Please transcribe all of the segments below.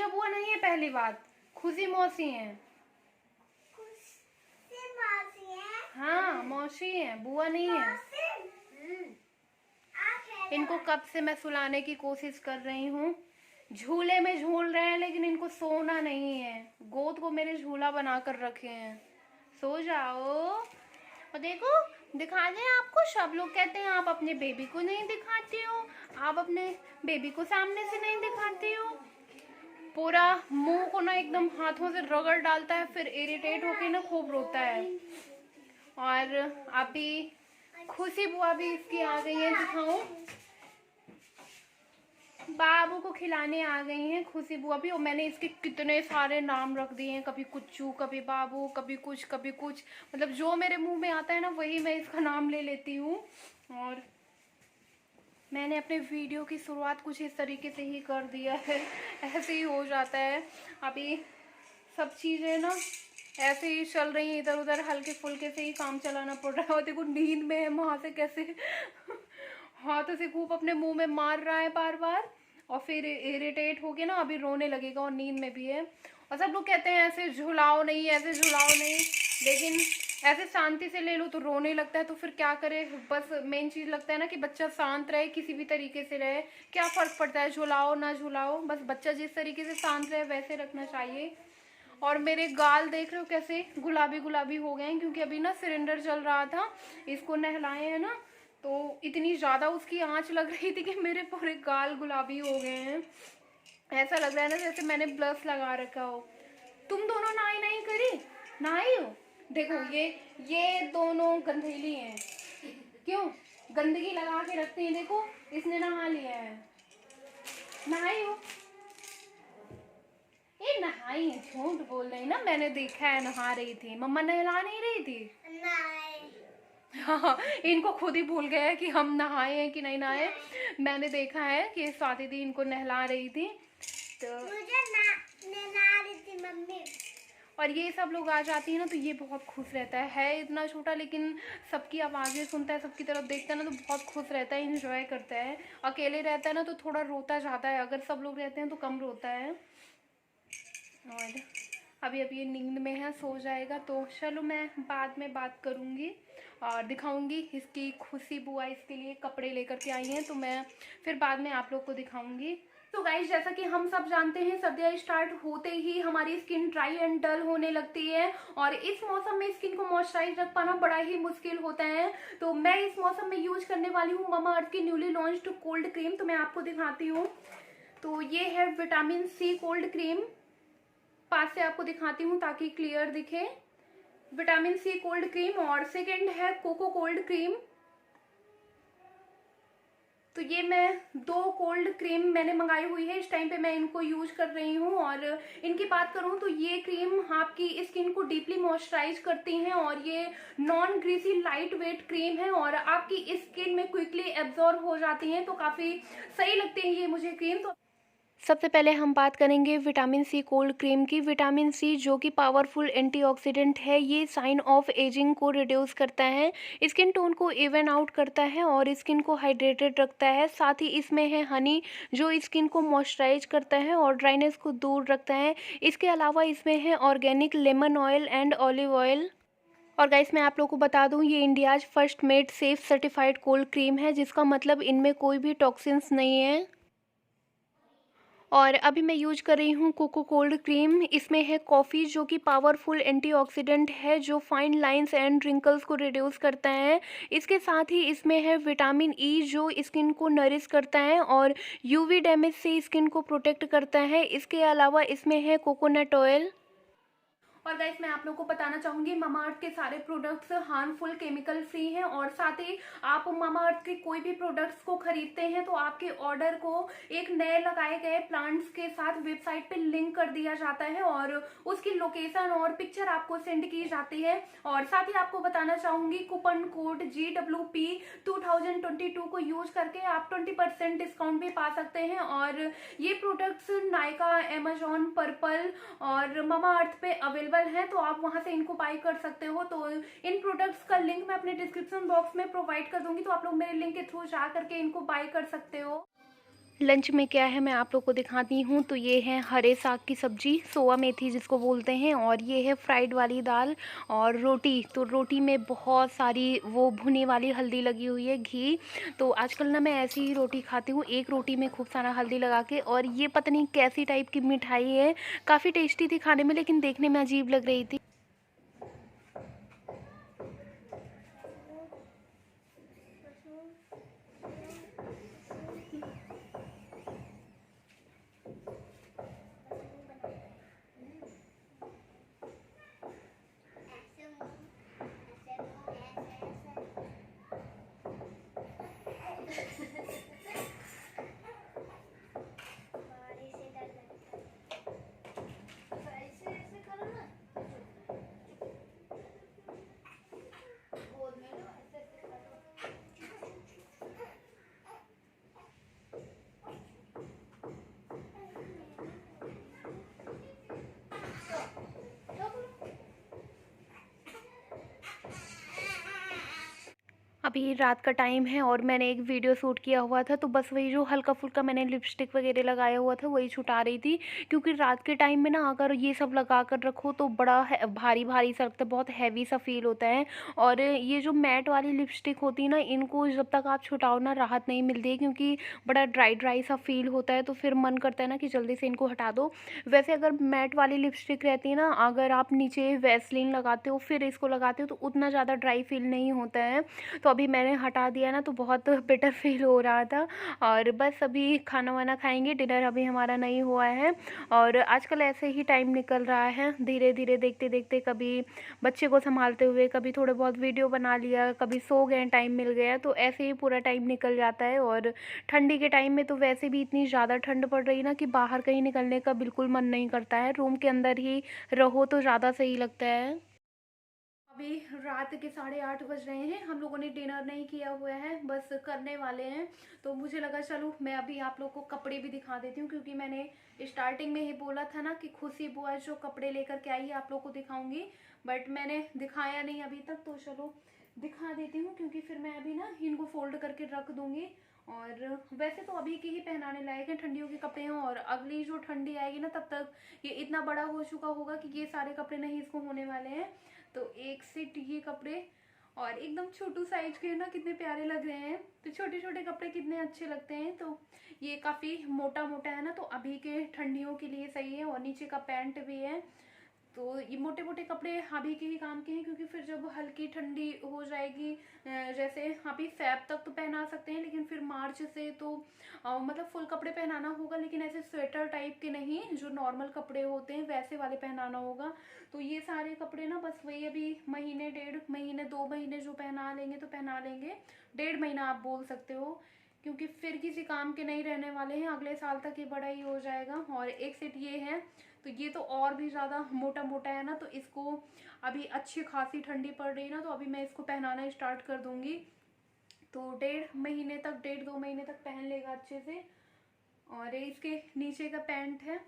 पूजा बुआ नहीं है, पहली बात खुशी मौसी है। हाँ मौसी है, बुआ नहीं है। इनको कब से मैं सुलाने की कोशिश कर रही हूँ, झूले में झूल रहे हैं लेकिन इनको सोना नहीं है। गोद को मेरे झूला बना कर रखे हैं, सो जाओ। और देखो दिखा दें आपको, सब लोग कहते हैं आप अपने बेबी को नहीं दिखाते हो, आप अपने बेबी को सामने से नहीं दिखाते हो। पूरा मुंह को ना एकदम हाथों से रगड़ डालता है, फिर इरिटेट होके ना खूब रोता है। और अभी खुशी बुआ भी इसकी आ गई है, दिखाऊं, बाबू को खिलाने आ गई हैं खुशी बुआ भी। और मैंने इसके कितने सारे नाम रख दिए हैं, कभी कुच्चू, कभी बाबू, कभी कुछ कभी कुछ, मतलब जो मेरे मुंह में आता है ना वही मैं इसका नाम ले लेती हूँ। और मैंने अपने वीडियो की शुरुआत कुछ इस तरीके से ही कर दिया है, ऐसे ही हो जाता है। अभी सब चीज़ें ना ऐसे ही चल रही हैं, इधर उधर हल्के फुल्के से ही काम चलाना पड़ रहा है। और देखो नींद में है, वहाँ से कैसे हाथों से खूब अपने मुंह में मार रहा है बार बार, और फिर इरिटेट हो के ना अभी रोने लगेगा, और नींद में भी है। और सब लोग कहते हैं ऐसे झुलाओ नहीं, ऐसे झुलाओ नहीं, लेकिन ऐसे शांति से ले लो तो रोने लगता है। तो फिर क्या करे, बस मेन चीज़ लगता है ना कि बच्चा शांत रहे, किसी भी तरीके से रहे, क्या फ़र्क पड़ता है झुलाओ ना झुलाओ, बस बच्चा जिस तरीके से शांत रहे वैसे रखना चाहिए। और मेरे गाल देख रहे हो कैसे गुलाबी गुलाबी हो गए हैं, क्योंकि अभी ना सिलेंडर चल रहा था, इसको नहलाए हैं ना, तो इतनी ज़्यादा उसकी आंच लग रही थी कि मेरे पूरे गाल गुलाबी हो गए हैं। ऐसा लग रहा है ना जैसे मैंने ब्लश लगा रखा हो। तुम दोनों नहाई नहीं करी, नहाई हो? देखो ये दोनों गंधेली हैं, क्यों गंदगी लगा के रखते हैं। देखो इसने नहा लिया है, नहाई हो? ये नहाई है, झूठ बोल रही ना, मैंने देखा है नहा रही थी। मम्मा नहला नहीं रही थी? हाँ, इनको खुद ही भूल गया है कि हम नहाए हैं कि नहीं नहाए। मैंने देखा है कि स्वाति दी इनको नहला रही थी, तो मुझे नहला रही थी मम्मी। और ये सब लोग आ जाती है ना तो ये बहुत खुश रहता है इतना छोटा, लेकिन सबकी आवाज़ें सुनता है, सबकी तरफ देखता है ना तो बहुत खुश रहता है, इंजॉय करता है। अकेले रहता है ना तो थोड़ा रोता जाता है, अगर सब लोग रहते हैं तो कम रोता है। और अभी ये नींद में है, सो जाएगा। तो चलो मैं बाद में बात करूँगी और दिखाऊंगी। इसकी खुशी बुआ इसके लिए कपड़े लेकर के आई हैं, तो मैं फिर बाद में आप लोग को दिखाऊंगी। तो गाइस जैसा कि हम सब जानते हैं, सर्दियाँ स्टार्ट होते ही हमारी स्किन ड्राई एंड डल होने लगती है, और इस मौसम में स्किन को मॉइस्चराइज रख पाना बड़ा ही मुश्किल होता है। तो मैं इस मौसम में यूज करने वाली हूँ ममा अर्थ की न्यूली लॉन्च्ड कोल्ड क्रीम। तो मैं आपको दिखाती हूँ। तो ये है विटामिन सी कोल्ड क्रीम, पास से आपको दिखाती हूँ ताकि क्लियर दिखे। विटामिन सी कोल्ड क्रीम, और सेकंड है कोको कोल्ड क्रीम। तो ये मैं 2 कोल्ड क्रीम मैंने मंगाई हुई है, इस टाइम पे मैं इनको यूज कर रही हूँ। और इनकी बात करूँ तो ये क्रीम आपकी स्किन को डीपली मॉइस्चराइज करती हैं, और ये non greasy light weight cream है, और आपकी स्किन में क्विकली एब्जॉर्ब हो जाती हैं, तो काफ़ी सही लगती है ये मुझे क्रीम। तो सबसे पहले हम बात करेंगे विटामिन सी कोल्ड क्रीम की। विटामिन सी जो कि पावरफुल एंटीऑक्सीडेंट है, ये साइन ऑफ एजिंग को रिड्यूस करता है, स्किन टोन को इवन आउट करता है और स्किन को हाइड्रेटेड रखता है। साथ ही इसमें है हनी जो स्किन को मॉइस्चराइज करता है और ड्राइनेस को दूर रखता है। इसके अलावा इसमें है organic lemon oil and olive oil. और गाइस मैं आप लोगों को बता दूं, ये India's first made safe certified cold cream है, जिसका मतलब इनमें कोई भी टॉक्सिन्स नहीं है। और अभी मैं यूज कर रही हूँ कोको कोल्ड क्रीम। इसमें है कॉफ़ी जो कि पावरफुल एंटीऑक्सीडेंट है, जो फाइन लाइंस एंड रिंकल्स को रिड्यूस करता है। इसके साथ ही इसमें है विटामिन ई जो स्किन को नरिश करता है और यूवी डैमेज से स्किन को प्रोटेक्ट करता है। इसके अलावा इसमें है कोकोनट ऑयल। और गाइस मैं आप लोगों को बताना चाहूँगी, मामा अर्थ के सारे प्रोडक्ट्स हार्मफुल केमिकल फ्री हैं, और साथ ही आप मामा अर्थ के कोई भी प्रोडक्ट्स को खरीदते हैं तो आपके ऑर्डर को एक नए लगाए गए प्लांट्स के साथ वेबसाइट पे लिंक कर दिया जाता है, और उसकी लोकेशन और पिक्चर आपको सेंड की जाती है। और साथ ही आपको बताना चाहूँगी, कूपन कोड GWP 2022 को यूज करके आप 20% डिस्काउंट भी पा सकते हैं। और ये प्रोडक्ट्स नायका, अमेजॉन, पर्पल और मामा अर्थ पे अवेलेबल है, तो आप वहां से इनको बाय कर सकते हो। तो इन प्रोडक्ट्स का लिंक मैं अपने डिस्क्रिप्शन बॉक्स में प्रोवाइड कर दूंगी, तो आप लोग मेरे लिंक के थ्रू जा करके इनको बाय कर सकते हो। लंच में क्या है मैं आप लोग को दिखाती हूँ। तो ये है हरे साग की सब्जी, सोआ मेथी जिसको बोलते हैं, और ये है फ्राइड वाली दाल और रोटी। तो रोटी में बहुत सारी वो भुनी वाली हल्दी लगी हुई है, घी। तो आजकल ना मैं ऐसी ही रोटी खाती हूँ, एक रोटी में खूब सारा हल्दी लगा के। और ये पता नहीं कैसी टाइप की मिठाई है, काफ़ी टेस्टी थी खाने में, लेकिन देखने में अजीब लग रही थी। अभी रात का टाइम है और मैंने एक वीडियो शूट किया हुआ था, तो बस वही जो हल्का फुल्का मैंने लिपस्टिक वगैरह लगाया हुआ था वही छुटा रही थी। क्योंकि रात के टाइम में ना अगर ये सब लगा कर रखो तो बड़ा भारी भारी सा लगता है, बहुत हैवी सा फील होता है। और ये जो मैट वाली लिपस्टिक होती है ना, इनको जब तक आप छुटाओ ना राहत नहीं मिलती है, क्योंकि बड़ा ड्राई ड्राई सा फील होता है। तो फिर मन करता है ना कि जल्दी से इनको हटा दो। वैसे अगर मैट वाली लिपस्टिक रहती है ना, अगर आप नीचे वैसलीन लगाते हो फिर इसको लगाते हो तो उतना ज़्यादा ड्राई फील नहीं होता है। तो अभी मैंने हटा दिया ना, तो बहुत बेटर फील हो रहा था। और बस अभी खाना वाना खाएंगे, डिनर अभी हमारा नहीं हुआ है। और आजकल ऐसे ही टाइम निकल रहा है, धीरे धीरे देखते देखते, कभी बच्चे को संभालते हुए, कभी थोड़े बहुत वीडियो बना लिया, कभी सो गए, टाइम मिल गया, तो ऐसे ही पूरा टाइम निकल जाता है। और ठंडी के टाइम में तो वैसे भी इतनी ज़्यादा ठंड पड़ रही ना कि बाहर कहीं निकलने का बिल्कुल मन नहीं करता है, रूम के अंदर ही रहो तो ज़्यादा सही लगता है। अभी रात के 8:30 बज रहे हैं, हम लोगों ने डिनर नहीं किया हुआ है, बस करने वाले हैं। तो मुझे लगा चलो मैं अभी आप लोग को कपड़े भी दिखा देती हूँ, क्योंकि मैंने स्टार्टिंग में ही बोला था ना कि खुशी बुआ जो कपड़े लेकर के आई है आप लोग को दिखाऊंगी, बट मैंने दिखाया नहीं अभी तक। तो चलो दिखा देती हूँ, क्योंकि फिर मैं अभी ना इनको फोल्ड करके रख दूंगी। और वैसे तो अभी के ही पहनाने लायक हैं, ठंडियों के कपड़े हैं, और अगली जो ठंडी आएगी ना तब तक ये इतना बड़ा हो चुका होगा कि ये सारे कपड़े नहीं इसको होने वाले हैं। तो एक सेट ये कपड़े, और एकदम छोटू साइज के ना कितने प्यारे लग रहे हैं। तो छोटे छोटे कपड़े कितने अच्छे लगते हैं। तो ये काफी मोटा मोटा है ना, तो अभी के ठंडियों के लिए सही है। और नीचे का पैंट भी है। तो ये मोटे मोटे कपड़े अभी के ही काम के हैं, क्योंकि फिर जब हल्की ठंडी हो जाएगी, जैसे अभी फैब तक तो पहना सकते हैं, लेकिन फिर मार्च से तो मतलब फुल कपड़े पहनाना होगा, लेकिन ऐसे स्वेटर टाइप के नहीं, जो नॉर्मल कपड़े होते हैं वैसे वाले पहनाना होगा। तो ये सारे कपड़े ना बस वही अभी महीने, 1.5 महीने, 2 महीने जो पहना लेंगे तो पहना लेंगे। 1.5 महीना आप बोल सकते हो, क्योंकि फिर किसी काम के नहीं रहने वाले हैं, अगले साल तक ये बड़ा ही हो जाएगा। और एक सेट ये है, तो ये तो और भी ज़्यादा मोटा मोटा है ना, तो इसको अभी अच्छी खासी ठंडी पड़ रही है ना, तो अभी मैं इसको पहनाना स्टार्ट कर दूंगी। तो 1.5 महीने तक, 1.5 2 महीने तक पहन लेगा अच्छे से। और इसके नीचे का पैंट है,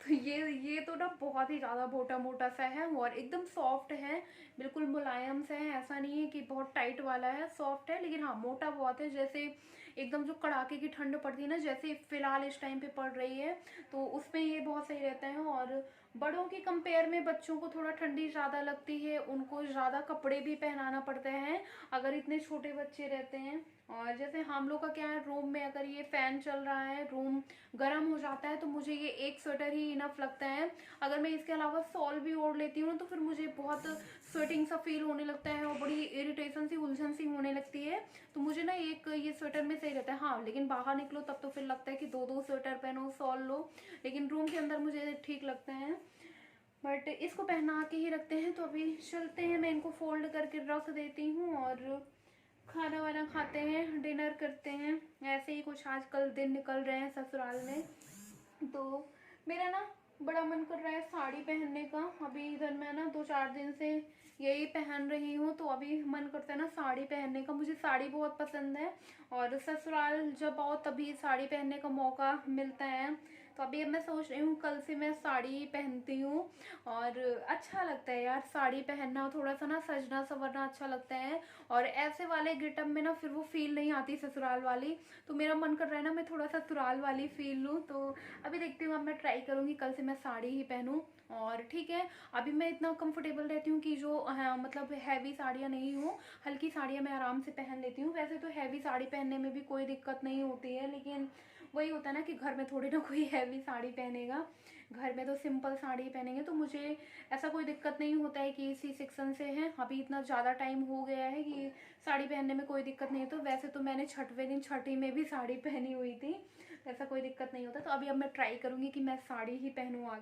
तो ये तो ना बहुत ही ज़्यादा मोटा मोटा सा है, और एकदम सॉफ्ट है, बिल्कुल मुलायम सा है। ऐसा नहीं है कि बहुत टाइट वाला है, सॉफ्ट है, लेकिन हाँ मोटा बहुत है। जैसे एकदम जो कड़ाके की ठंड पड़ती है ना, जैसे फिलहाल इस टाइम पे पड़ रही है, तो उसमें ये बहुत सही रहता है। और बड़ों की कंपेयर में बच्चों को थोड़ा ठंडी ज़्यादा लगती है, उनको ज़्यादा कपड़े भी पहनाना पड़ते हैं अगर इतने छोटे बच्चे रहते हैं। और जैसे हम लोग का क्या है, रूम में अगर ये फैन चल रहा है, रूम गर्म हो जाता है, तो मुझे ये एक स्वेटर ही इनफ लगता है। अगर मैं इसके अलावा सॉल भी ओढ़ लेती हूँ ना, तो फिर मुझे बहुत स्वेटिंग सा फील होने लगता है, और बड़ी इरिटेशन सी, उलझन सी होने लगती है। तो मुझे ना एक ये स्वेटर में सही रहता है। हाँ लेकिन बाहर निकलो तब तो फिर लगता है कि दो दो स्वेटर पहनो, सॉल लो, लेकिन रूम के अंदर मुझे ठीक लगता है। बट इसको पहना के ही रखते हैं। तो अभी चलते हैं, मैं इनको फोल्ड करके रख देती हूँ, और खाना वाना खाते हैं, डिनर करते हैं। ऐसे ही कुछ आजकल दिन निकल रहे हैं ससुराल में। तो मेरा ना बड़ा मन कर रहा है साड़ी पहनने का। अभी इधर मैं ना 2-4 दिन से यही पहन रही हूँ, तो अभी मन करता है ना साड़ी पहनने का। मुझे साड़ी बहुत पसंद है, और ससुराल जब आओ तभी साड़ी पहनने का मौका मिलता है। तो अभी अब मैं सोच रही हूँ कल से मैं साड़ी पहनती हूँ। और अच्छा लगता है यार साड़ी पहनना, थोड़ा सा ना सजना संवरना अच्छा लगता है। और ऐसे वाले गेटअप में ना फिर वो फील नहीं आती ससुराल वाली। तो मेरा मन कर रहा है ना मैं थोड़ा सा ससुराल वाली फील लूँ। तो अभी देखती हूँ, अब मैं ट्राई करूँगी कल से मैं साड़ी ही पहनूँ। और ठीक है, अभी मैं इतना कंफर्टेबल रहती हूँ कि जो मतलब हैवी साड़ियाँ नहीं हो, हल्की साड़ियाँ मैं आराम से पहन लेती हूँ। वैसे तो हैवी साड़ी पहनने में भी कोई दिक्कत नहीं होती है, लेकिन वही होता है ना कि घर में थोड़ी ना कोई हैवी साड़ी पहनेगा, घर में तो सिंपल साड़ी पहनेंगे। तो मुझे ऐसा कोई दिक्कत नहीं होता है कि इसी सेक्शन से है, अभी इतना ज़्यादा टाइम हो गया है कि साड़ी पहनने में कोई दिक्कत नहीं है। तो वैसे तो मैंने छठवें दिन छठी में भी साड़ी पहनी हुई थी, ऐसा कोई दिक्कत नहीं होता। तो अभी अब मैं ट्राई करूँगी कि मैं साड़ी ही पहनूँ।